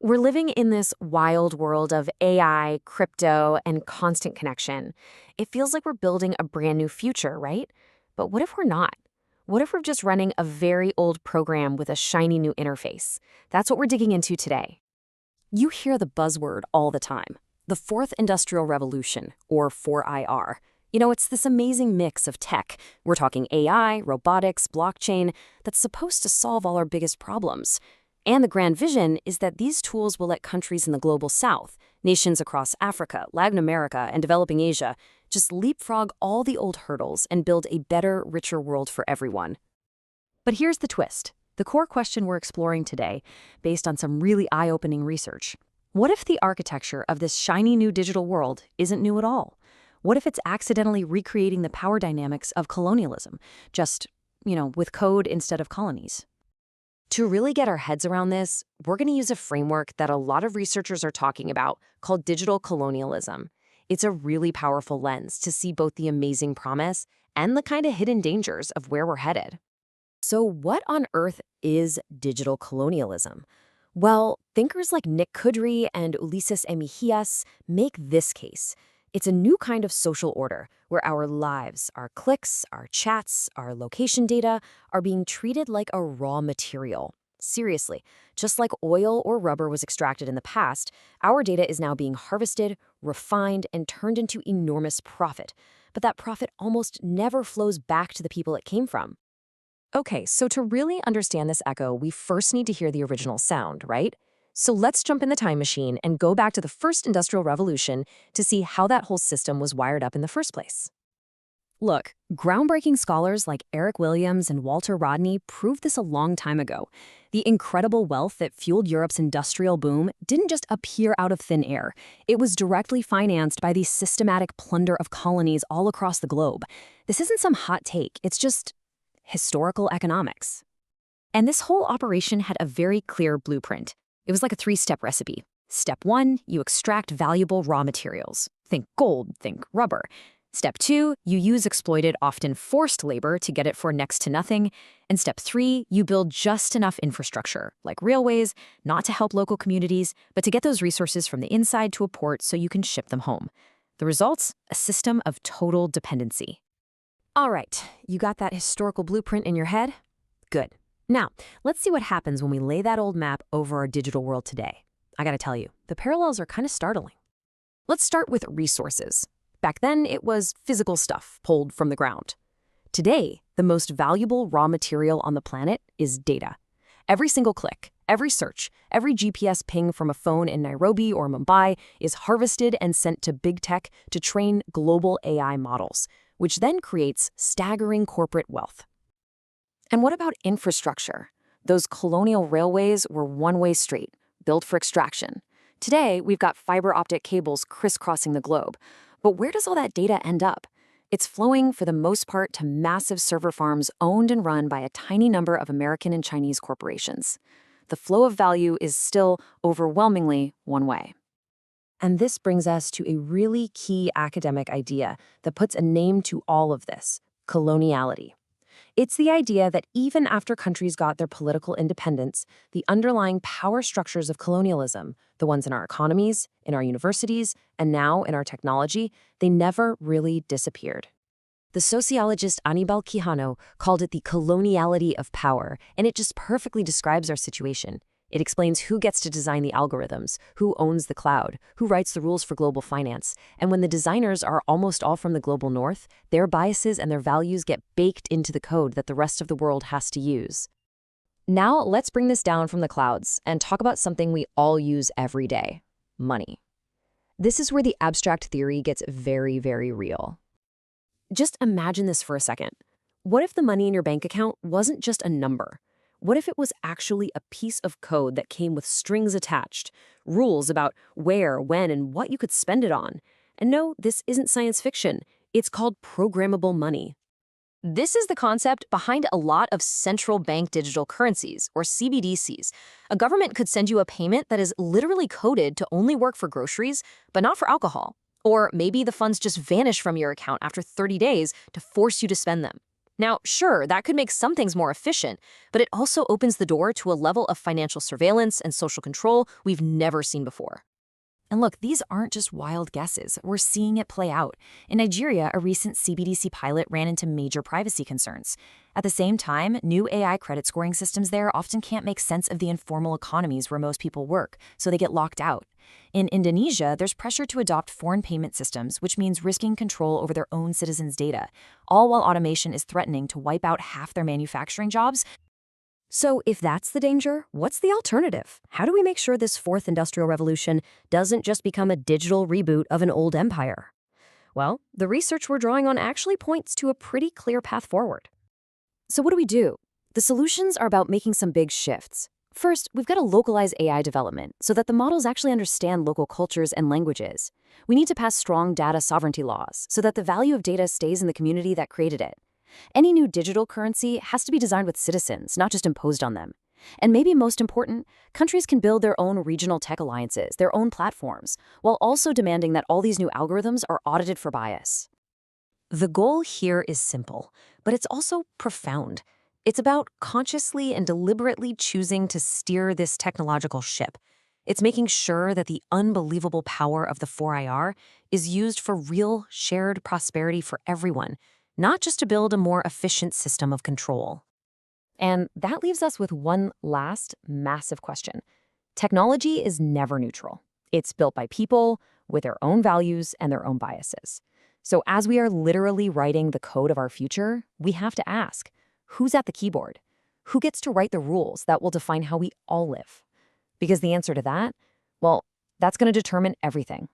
We're living in this wild world of AI, crypto, and constant connection. It feels like we're building a brand new future, right? But what if we're not? What if we're just running a very old program with a shiny new interface? That's what we're digging into today. You hear the buzzword all the time, the Fourth Industrial Revolution, or 4IR. It's this amazing mix of tech. We're talking AI, robotics, blockchain, that's supposed to solve all our biggest problems. And the grand vision is that these tools will let countries in the global south, nations across Africa, Latin America, and developing Asia, just leapfrog all the old hurdles and build a better, richer world for everyone. But here's the twist. The core question we're exploring today, based on some really eye-opening research. What if the architecture of this shiny new digital world isn't new at all? What if it's accidentally recreating the power dynamics of colonialism, just, with code instead of colonies? To really get our heads around this, we're going to use a framework that a lot of researchers are talking about called digital colonialism. It's a really powerful lens to see both the amazing promise and the kind of hidden dangers of where we're headed. So what on earth is digital colonialism? Well, thinkers like Nick Kudry and Ulises Emijias make this case. It's a new kind of social order where our lives, our clicks, our chats, our location data are being treated like a raw material. Seriously, just like oil or rubber was extracted in the past, our data is now being harvested, refined, and turned into enormous profit. But that profit almost never flows back to the people it came from. Okay, so to really understand this echo, we first need to hear the original sound, right? So let's jump in the time machine and go back to the first industrial revolution to see how that whole system was wired up in the first place. Look, groundbreaking scholars like Eric Williams and Walter Rodney proved this a long time ago. The incredible wealth that fueled Europe's industrial boom didn't just appear out of thin air. It was directly financed by the systematic plunder of colonies all across the globe. This isn't some hot take, it's just historical economics. And this whole operation had a very clear blueprint. It was like a three-step recipe. Step 1, you extract valuable raw materials. Think gold, think rubber. Step 2, you use exploited, often forced labor to get it for next to nothing. And step 3, you build just enough infrastructure, like railways, not to help local communities, but to get those resources from the inside to a port so you can ship them home. The results? A system of total dependency. All right, you got that historical blueprint in your head? Good. Now, let's see what happens when we lay that old map over our digital world today. I gotta tell you, the parallels are kind of startling. Let's start with resources. Back then, it was physical stuff pulled from the ground. Today, the most valuable raw material on the planet is data. Every single click, every search, every GPS ping from a phone in Nairobi or Mumbai is harvested and sent to big tech to train global AI models, which then creates staggering corporate wealth. And what about infrastructure? Those colonial railways were one-way street, built for extraction. Today, we've got fiber optic cables crisscrossing the globe. But where does all that data end up? It's flowing, for the most part, to massive server farms owned and run by a tiny number of American and Chinese corporations. The flow of value is still overwhelmingly one way. And this brings us to a really key academic idea that puts a name to all of this: coloniality. It's the idea that even after countries got their political independence, the underlying power structures of colonialism, the ones in our economies, in our universities, and now in our technology, they never really disappeared. The sociologist Aníbal Quijano called it the coloniality of power, and it just perfectly describes our situation. It explains who gets to design the algorithms, who owns the cloud, who writes the rules for global finance. And when the designers are almost all from the global north, their biases and their values get baked into the code that the rest of the world has to use. Now, let's bring this down from the clouds and talk about something we all use every day: money. This is where the abstract theory gets very, very real. Just imagine this for a second. What if the money in your bank account wasn't just a number? What if it was actually a piece of code that came with strings attached, rules about where, when, and what you could spend it on? And no, this isn't science fiction. It's called programmable money. This is the concept behind a lot of central bank digital currencies, or CBDCs. A government could send you a payment that is literally coded to only work for groceries, but not for alcohol. Or maybe the funds just vanish from your account after 30 days to force you to spend them. Now, sure, that could make some things more efficient, but it also opens the door to a level of financial surveillance and social control we've never seen before. And look, these aren't just wild guesses. We're seeing it play out. In Nigeria, a recent CBDC pilot ran into major privacy concerns. At the same time, new AI credit scoring systems there often can't make sense of the informal economies where most people work, so they get locked out. In Indonesia, there's pressure to adopt foreign payment systems, which means risking control over their own citizens' data, all while automation is threatening to wipe out half their manufacturing jobs. So if that's the danger, what's the alternative? How do we make sure this fourth industrial revolution doesn't just become a digital reboot of an old empire? Well, the research we're drawing on actually points to a pretty clear path forward. So what do? The solutions are about making some big shifts. First, we've got to localize AI development so that the models actually understand local cultures and languages. We need to pass strong data sovereignty laws so that the value of data stays in the community that created it. Any new digital currency has to be designed with citizens, not just imposed on them. And maybe most important, countries can build their own regional tech alliances, their own platforms, while also demanding that all these new algorithms are audited for bias. The goal here is simple, but it's also profound. It's about consciously and deliberately choosing to steer this technological ship. It's making sure that the unbelievable power of the 4IR is used for real shared prosperity for everyone, not just to build a more efficient system of control. And that leaves us with one last massive question. Technology is never neutral. It's built by people with their own values and their own biases. So as we are literally writing the code of our future, we have to ask, who's at the keyboard? Who gets to write the rules that will define how we all live? Because the answer to that, well, that's going to determine everything.